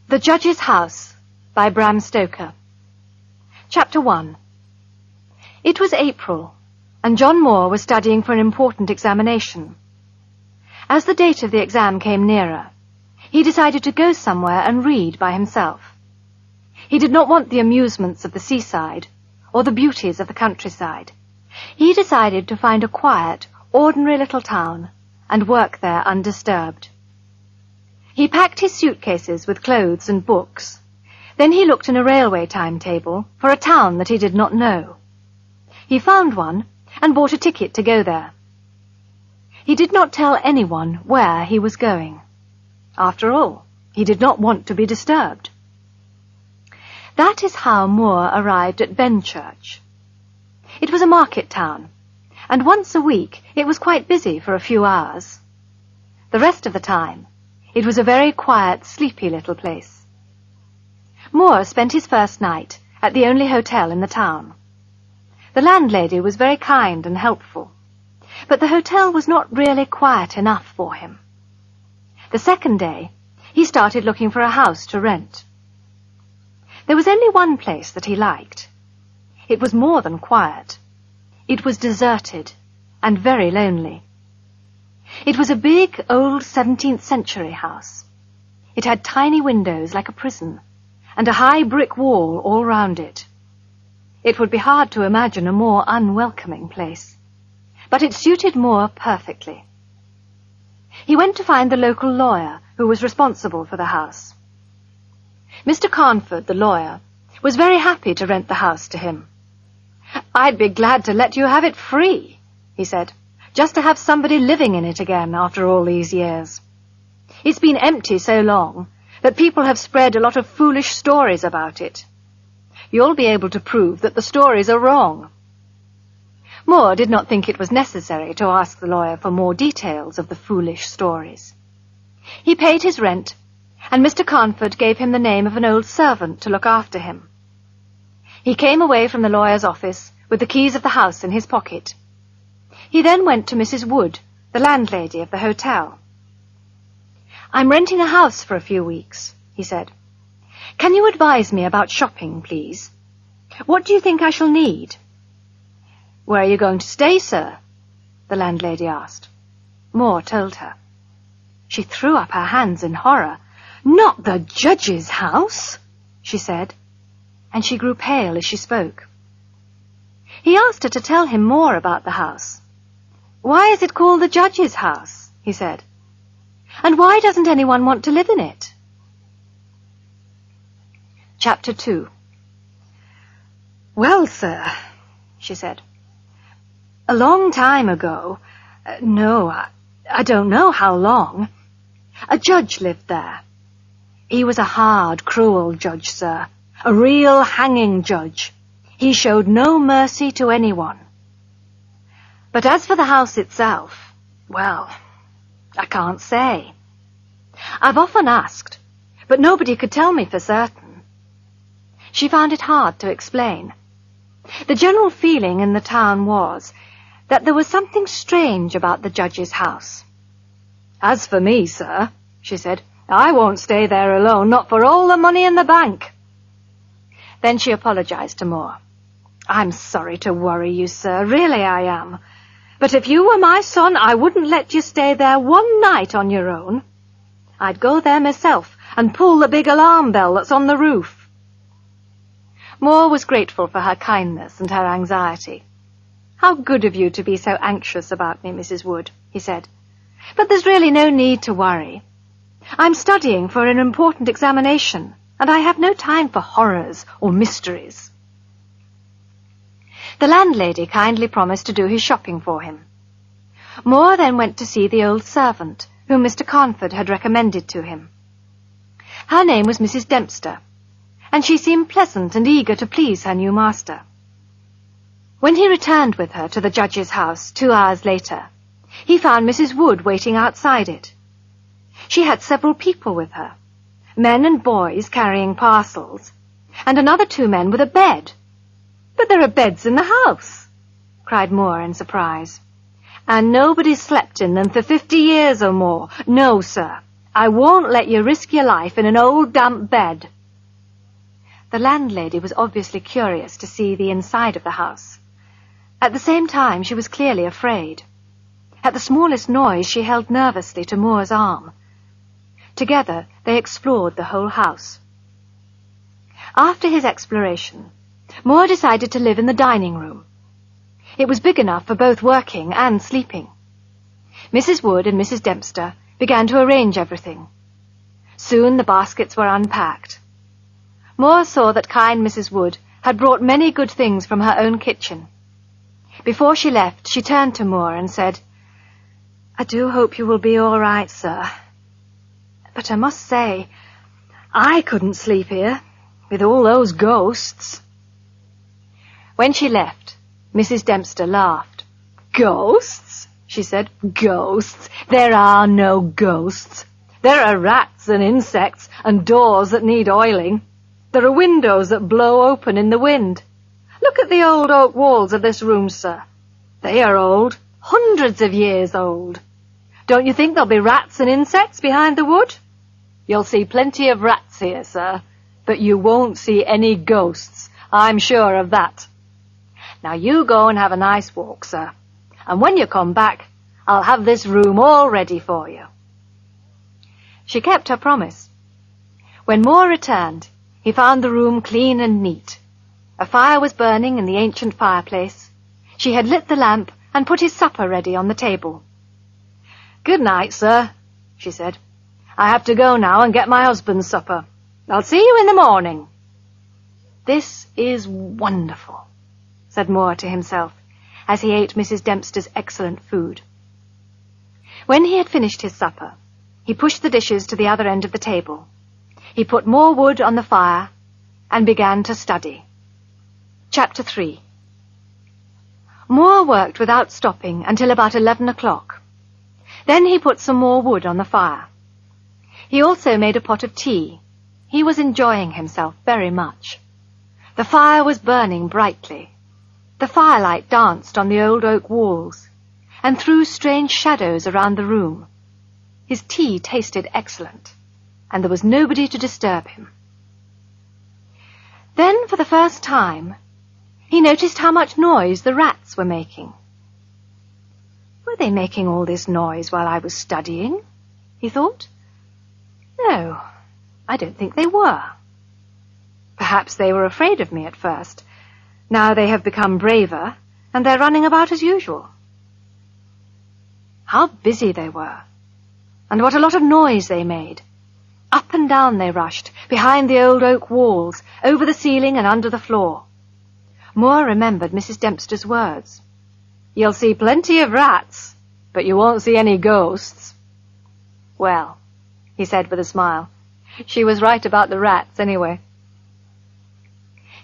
The Judge's House by Bram Stoker. Chapter 1. It was April, and John Moore was studying for an important examination. As the date of the exam came nearer, he decided to go somewhere and read by himself. He did not want the amusements of the seaside or the beauties of the countryside. He decided to find a quiet, ordinary little town and work there undisturbed. He packed his suitcases with clothes and books. Then he looked in a railway timetable for a town that he did not know. He found one and bought a ticket to go there. He did not tell anyone where he was going. After all, he did not want to be disturbed. That is how Moore arrived at Benchurch. It was a market town, and once a week it was quite busy for a few hours. The rest of the time, it was a very quiet, sleepy little place. Moore spent his first night at the only hotel in the town. The landlady was very kind and helpful, but the hotel was not really quiet enough for him. The second day, he started looking for a house to rent. There was only one place that he liked. It was more than quiet. It was deserted and very lonely. It was a big, old 17th century house. It had tiny windows like a prison, and a high brick wall all round it. It would be hard to imagine a more unwelcoming place, but it suited Moore perfectly. He went to find the local lawyer who was responsible for the house. Mr. Carnford, the lawyer, was very happy to rent the house to him. "I'd be glad to let you have it free," he said, "just to have somebody living in it again after all these years. It's been empty so long that people have spread a lot of foolish stories about it. You'll be able to prove that the stories are wrong." Moore did not think it was necessary to ask the lawyer for more details of the foolish stories. He paid his rent, and Mr. Carnford gave him the name of an old servant to look after him. He came away from the lawyer's office with the keys of the house in his pocket. He then went to Mrs. Wood, the landlady of the hotel. "I'm renting a house for a few weeks," he said. "Can you advise me about shopping, please? What do you think I shall need?" "Where are you going to stay, sir?" the landlady asked. Moore told her. She threw up her hands in horror. "Not the Judge's house?" she said, and she grew pale as she spoke. He asked her to tell him more about the house. "Why is it called the Judge's house?" he said. "And why doesn't anyone want to live in it?" Chapter 2. "Well, sir," she said, "a long time ago, I don't know how long, a judge lived there. He was a hard, cruel judge, sir, a real hanging judge. He showed no mercy to anyone. But as for the house itself, well, I can't say. I've often asked, but nobody could tell me for certain." She found it hard to explain. The general feeling in the town was that there was something strange about the judge's house. "As for me, sir," she said, "I won't stay there alone, not for all the money in the bank." Then she apologized to Moore. "I'm sorry to worry you, sir, really I am. But if you were my son, I wouldn't let you stay there one night on your own. I'd go there myself and pull the big alarm bell that's on the roof." Moore was grateful for her kindness and her anxiety. "How good of you to be so anxious about me, Mrs. Wood," he said. "But there's really no need to worry. I'm studying for an important examination, and I have no time for horrors or mysteries." The landlady kindly promised to do his shopping for him. Moore then went to see the old servant, whom Mr. Carnford had recommended to him. Her name was Mrs. Dempster, and she seemed pleasant and eager to please her new master. When he returned with her to the judge's house 2 hours later, he found Mrs. Wood waiting outside it. She had several people with her, men and boys carrying parcels, and another 2 men with a bed. "But there are beds in the house!" cried Moore in surprise. "And nobody's slept in them for 50 years or more. No, sir, I won't let you risk your life in an old damp bed." The landlady was obviously curious to see the inside of the house. At the same time, she was clearly afraid. At the smallest noise, she held nervously to Moore's arm. Together, they explored the whole house. After his exploration, Moore decided to live in the dining room. It was big enough for both working and sleeping. Mrs. Wood and Mrs. Dempster began to arrange everything. Soon the baskets were unpacked. Moore saw that kind Mrs. Wood had brought many good things from her own kitchen. Before she left, she turned to Moore and said, "I do hope you will be all right, sir. But I must say, I couldn't sleep here with all those ghosts." When she left, Mrs. Dempster laughed. "Ghosts?" she said. "Ghosts? There are no ghosts. There are rats and insects and doors that need oiling. There are windows that blow open in the wind. Look at the old oak walls of this room, sir. They are old, hundreds of years old. Don't you think there'll be rats and insects behind the wood? You'll see plenty of rats here, sir, but you won't see any ghosts. I'm sure of that. Now you go and have a nice walk, sir, and when you come back, I'll have this room all ready for you." She kept her promise. When Moore returned, he found the room clean and neat. A fire was burning in the ancient fireplace. She had lit the lamp and put his supper ready on the table. "Good night, sir," she said. "I have to go now and get my husband's supper. I'll see you in the morning." "This is wonderful," said Moore to himself, as he ate Mrs. Dempster's excellent food. When he had finished his supper, he pushed the dishes to the other end of the table. He put more wood on the fire and began to study. Chapter 3. Moore worked without stopping until about 11 o'clock. Then he put some more wood on the fire. He also made a pot of tea. He was enjoying himself very much. The fire was burning brightly. The firelight danced on the old oak walls and threw strange shadows around the room. His tea tasted excellent, and there was nobody to disturb him. Then, for the first time, he noticed how much noise the rats were making. Were they making all this noise while I was studying? He thought. No, I don't think they were. Perhaps they were afraid of me at first. Now they have become braver, and they're running about as usual. How busy they were, and what a lot of noise they made. Up and down they rushed, behind the old oak walls, over the ceiling and under the floor. Moore remembered Mrs. Dempster's words. "You'll see plenty of rats, but you won't see any ghosts." "Well," he said with a smile, "she was right about the rats anyway."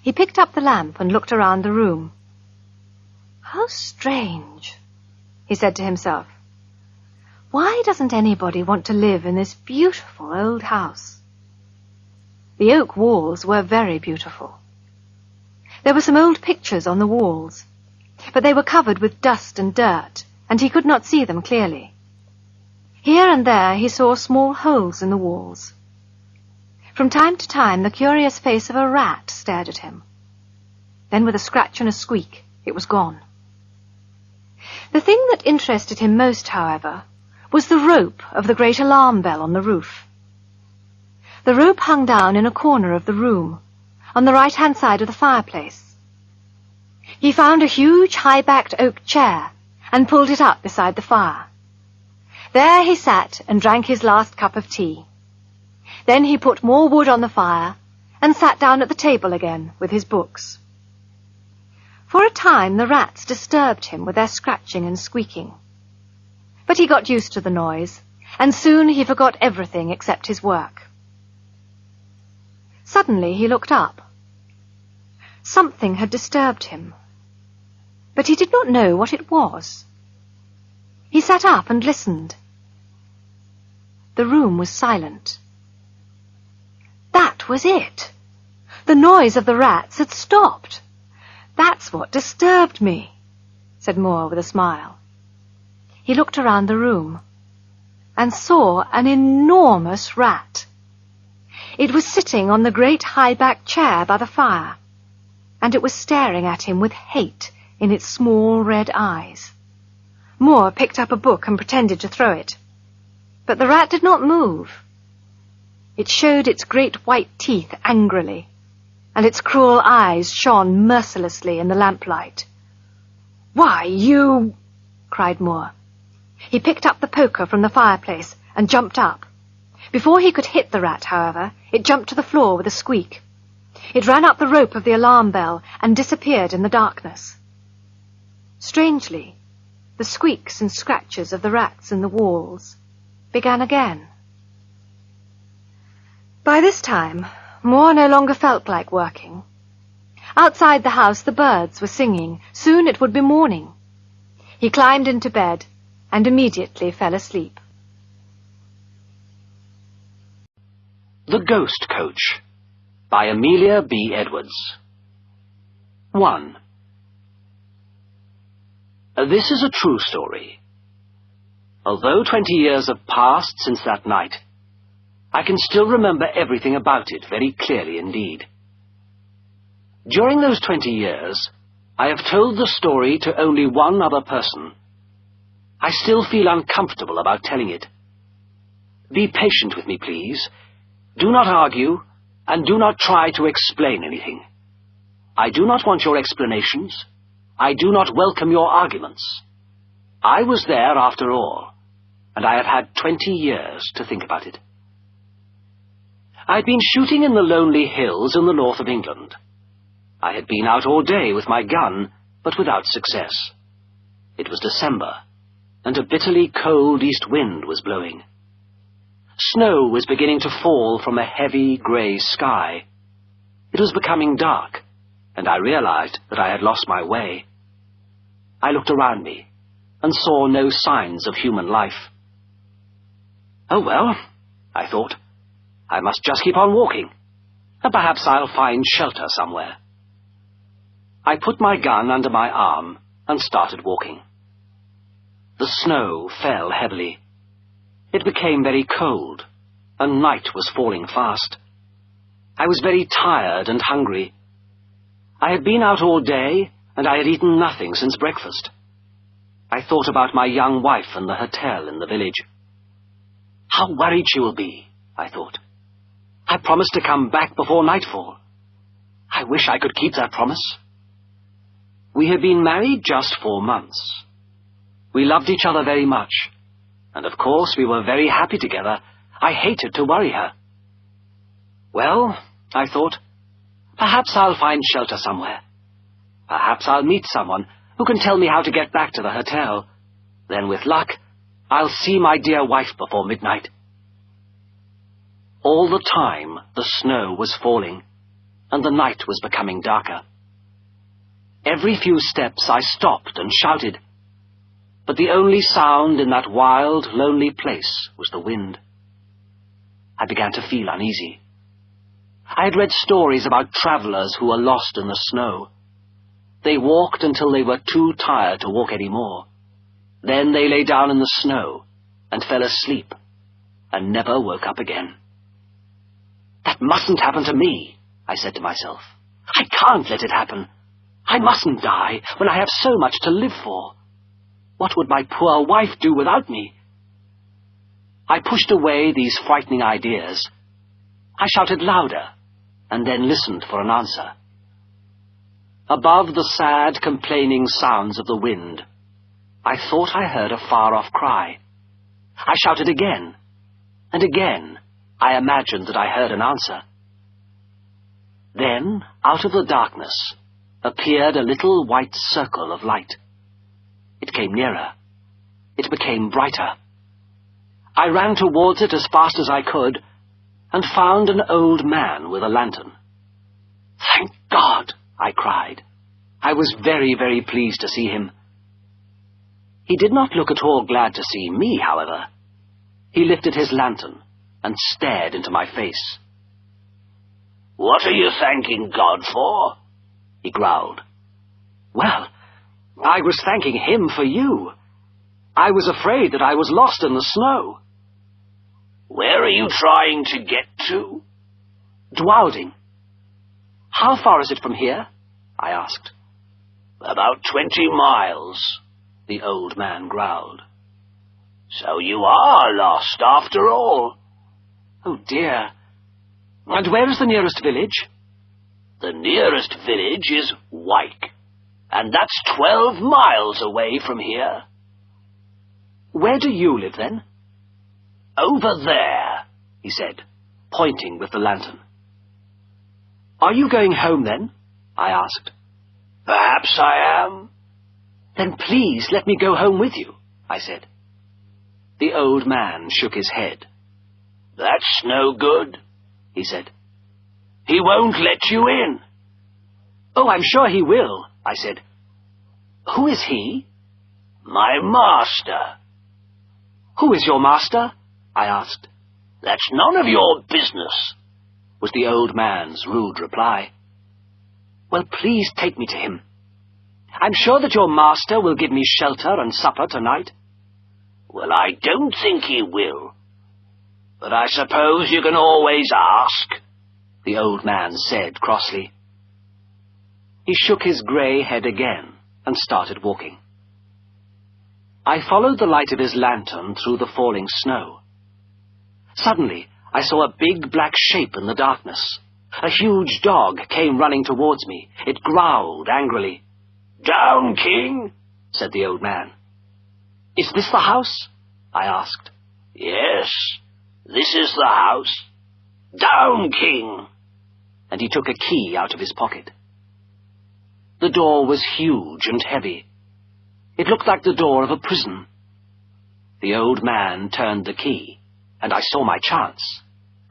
He picked up the lamp and looked around the room. "How strange," he said to himself. "Why doesn't anybody want to live in this beautiful old house?" The oak walls were very beautiful. There were some old pictures on the walls, but they were covered with dust and dirt, and he could not see them clearly. Here and there he saw small holes in the walls. From time to time the curious face of a rat stared at him. Then with a scratch and a squeak, it was gone. The thing that interested him most, however, was the rope of the great alarm bell on the roof. The rope hung down in a corner of the room, on the right-hand side of the fireplace. He found a huge high-backed oak chair and pulled it up beside the fire. There he sat and drank his last cup of tea. Then he put more wood on the fire and sat down at the table again with his books. For a time the rats disturbed him with their scratching and squeaking. But he got used to the noise, and soon he forgot everything except his work. Suddenly he looked up. Something had disturbed him, but he did not know what it was. He sat up and listened. The room was silent. That was it. The noise of the rats had stopped. "That's what disturbed me," said Moore with a smile. He looked around the room. and saw an enormous rat. It was sitting on the great high-backed chair by the fire, and it was staring at him with hate in its small red eyes. Moore picked up a book and pretended to throw it. But the rat did not move. It showed its great white teeth angrily, and its cruel eyes shone mercilessly in the lamplight. "Why, you—" cried Moore. He picked up the poker from the fireplace and jumped up. Before he could hit the rat, however, it jumped to the floor with a squeak. It ran up the rope of the alarm bell and disappeared in the darkness. Strangely, the squeaks and scratches of the rats in the walls began again. By this time, Moore no longer felt like working. Outside the house the birds were singing. Soon it would be morning. He climbed into bed and immediately fell asleep. The Ghost Coach by Amelia B. Edwards. 1. This is a true story. Although 20 years have passed since that night, I can still remember everything about it very clearly indeed. During those 20 years, I have told the story to only one other person. I still feel uncomfortable about telling it. Be patient with me, please. Do not argue, and do not try to explain anything. I do not want your explanations. I do not welcome your arguments. I was there after all, and I have had 20 years to think about it. I had been shooting in the lonely hills in the north of England. I had been out all day with my gun, but without success. It was December, and a bitterly cold east wind was blowing. Snow was beginning to fall from a heavy grey sky. It was becoming dark, and I realized that I had lost my way. I looked around me and saw no signs of human life. Oh well, I thought, I must just keep on walking, and perhaps I'll find shelter somewhere. I put my gun under my arm and started walking. The snow fell heavily. It became very cold, and night was falling fast. I was very tired and hungry. I had been out all day, and I had eaten nothing since breakfast. I thought about my young wife and the hotel in the village. How worried she will be, I thought. I promised to come back before nightfall. I wish I could keep that promise. We had been married just 4 months. We loved each other very much, and of course we were very happy together. I hated to worry her. Well, I thought, perhaps I'll find shelter somewhere. Perhaps I'll meet someone who can tell me how to get back to the hotel. Then with luck, I'll see my dear wife before midnight. All the time the snow was falling, and the night was becoming darker. Every few steps I stopped and shouted, but the only sound in that wild, lonely place was the wind. I began to feel uneasy. I had read stories about travelers who were lost in the snow. They walked until they were too tired to walk any more. Then they lay down in the snow and fell asleep and never woke up again. That mustn't happen to me, I said to myself. I can't let it happen. I mustn't die when I have so much to live for. What would my poor wife do without me? I pushed away these frightening ideas. I shouted louder, and then listened for an answer. Above the sad, complaining sounds of the wind, I thought I heard a far-off cry. I shouted again, and again I imagined that I heard an answer. Then, out of the darkness, appeared a little white circle of light. It came nearer. It became brighter. I ran towards it as fast as I could, and found an old man with a lantern. Thank God, I cried. I was very, very pleased to see him. He did not look at all glad to see me, however. He lifted his lantern and stared into my face. What are you thanking God for? He growled. Well, I was thanking him for you. I was afraid that I was lost in the snow. Where are you trying to get to? Dwalding. How far is it from here? I asked. About 20 miles, the old man growled. So you are lost after all. Oh dear. And where is the nearest village? The nearest village is Wyke, and that's 12 miles away from here. Where do you live then? Over there, he said, pointing with the lantern. Are you going home then? I asked. Perhaps I am. Then please let me go home with you, I said. The old man shook his head. That's no good, he said. He won't let you in. Oh, I'm sure he will, I said. Who is he? My master. Who is your master? I asked. That's none of your business, was the old man's rude reply. Well, please take me to him. I'm sure that your master will give me shelter and supper tonight. Well, I don't think he will. But I suppose you can always ask, the old man said crossly. He shook his grey head again and started walking. I followed the light of his lantern through the falling snow. Suddenly, I saw a big black shape in the darkness. A huge dog came running towards me. It growled angrily. Down, King, said the old man. Is this the house? I asked. Yes, this is the house. Down, King. And he took a key out of his pocket. The door was huge and heavy. It looked like the door of a prison. The old man turned the key, and I saw my chance.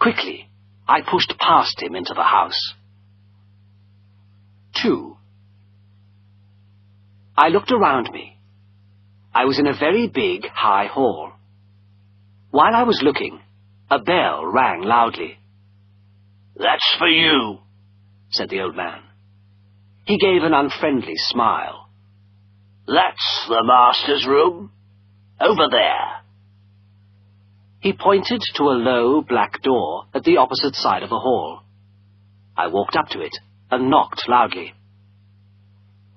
Quickly, I pushed past him into the house. 2. I looked around me. I was in a very big, high hall. While I was looking, a bell rang loudly. That's for you, said the old man. He gave an unfriendly smile. That's the master's room. Over there. He pointed to a low black door at the opposite side of the hall. I walked up to it and knocked loudly.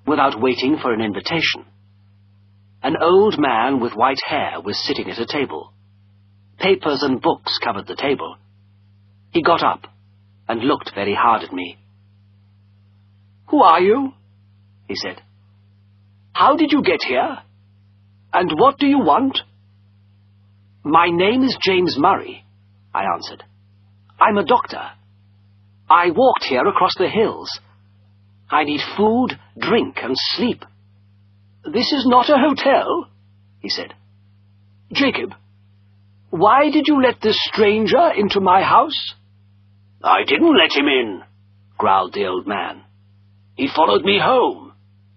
Without waiting for an invitation, an old man with white hair was sitting at a table. Papers and books covered the table. He got up and looked very hard at me. Who are you? He said. How did you get here? And what do you want? My name is James Murray, I answered. I'm a doctor. I walked here across the hills. I need food, drink, and sleep. This is not a hotel, he said. Jacob, why did you let this stranger into my house? I didn't let him in, growled the old man. He followed me home,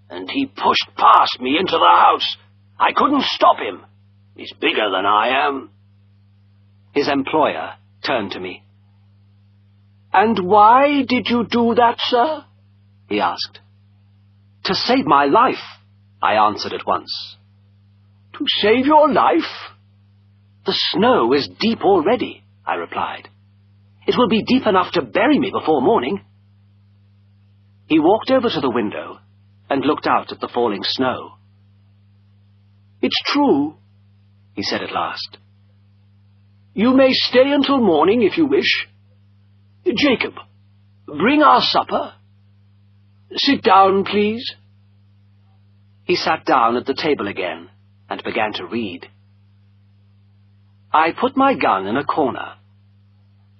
and he pushed past me into the house. I couldn't stop him. He's bigger than I am. His employer turned to me. And why did you do that, sir? He asked. To save my life, I answered at once. To save your life? The snow is deep already, I replied. It will be deep enough to bury me before morning. He walked over to the window and looked out at the falling snow. It's true, he said at last. You may stay until morning if you wish. Jacob, bring our supper. Sit down, please. He sat down at the table again and began to read. I put my gun in a corner.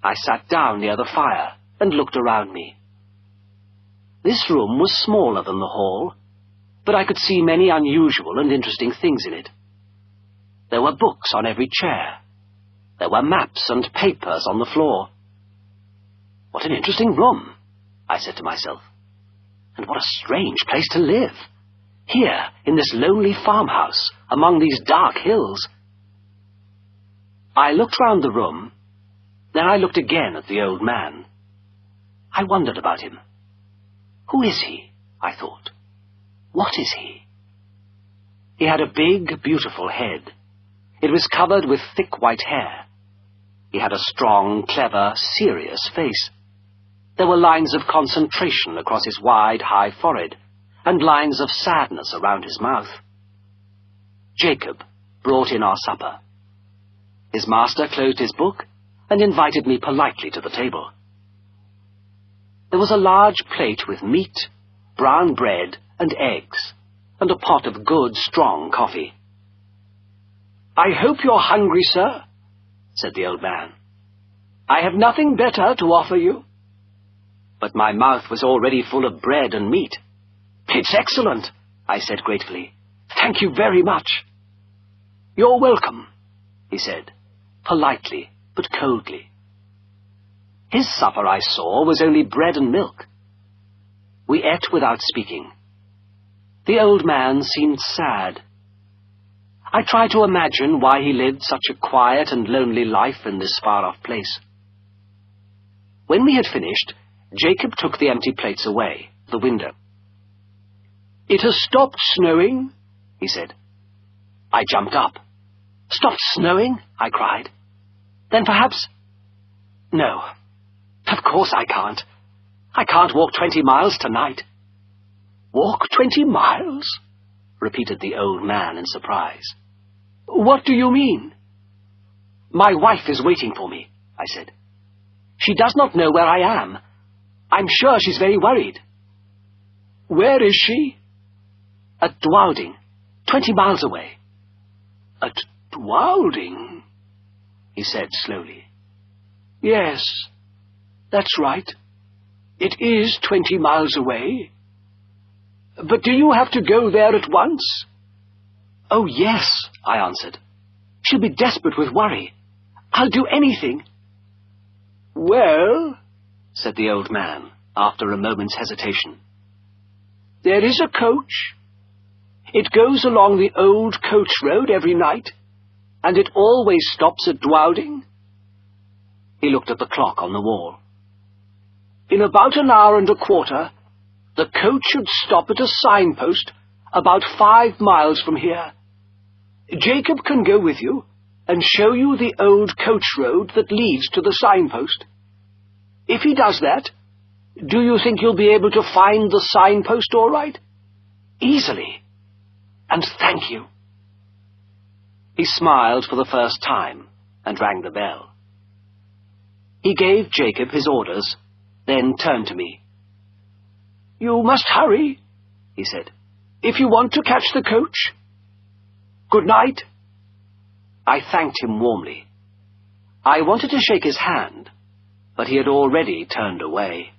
I sat down near the fire and looked around me. This room was smaller than the hall, but I could see many unusual and interesting things in it. There were books on every chair. There were maps and papers on the floor. What an interesting room, I said to myself. And what a strange place to live. Here, in this lonely farmhouse, among these dark hills. I looked round the room. Then I looked again at the old man. I wondered about him. Who is he? I thought. What is he? He had a big, beautiful head. It was covered with thick white hair. He had a strong, clever, serious face. There were lines of concentration across his wide, high forehead, and lines of sadness around his mouth. Jacob brought in our supper. His master closed his book and invited me politely to the table. There was a large plate with meat, brown bread, and eggs, and a pot of good, strong coffee. "I hope you're hungry, sir," said the old man. "I have nothing better to offer you." But my mouth was already full of bread and meat. "It's excellent," I said gratefully. "Thank you very much." "You're welcome," he said, politely but coldly. His supper, I saw, was only bread and milk. We ate without speaking. The old man seemed sad. I tried to imagine why he lived such a quiet and lonely life in this far-off place. When we had finished, Jacob took the empty plates away, the window. "It has stopped snowing," he said. I jumped up. "Stopped snowing?" I cried. "Then perhaps—" "No, of course I can't. I can't walk 20 miles tonight." "Walk 20 miles?" repeated the old man in surprise. "What do you mean?" "My wife is waiting for me," I said. "She does not know where I am. I'm sure she's very worried." "Where is she?" "At Dwalding, 20 miles away." "At Dwalding?" he said slowly. "Yes, that's right. It is 20 miles away. But do you have to go there at once?" "Oh, yes," I answered. "She'll be desperate with worry. I'll do anything." "Well," said the old man, after a moment's hesitation, "there is a coach. It goes along the old coach road every night, and it always stops at Dwalding." He looked at the clock on the wall. "In about an hour and a quarter, the coach should stop at a signpost about 5 miles from here. Jacob can go with you and show you the old coach road that leads to the signpost. If he does that, do you think you'll be able to find the signpost all right?" "Easily. And thank you." He smiled for the first time and rang the bell. He gave Jacob his orders, then turned to me. "You must hurry," he said, "if you want to catch the coach. Good night." I thanked him warmly. I wanted to shake his hand, but he had already turned away.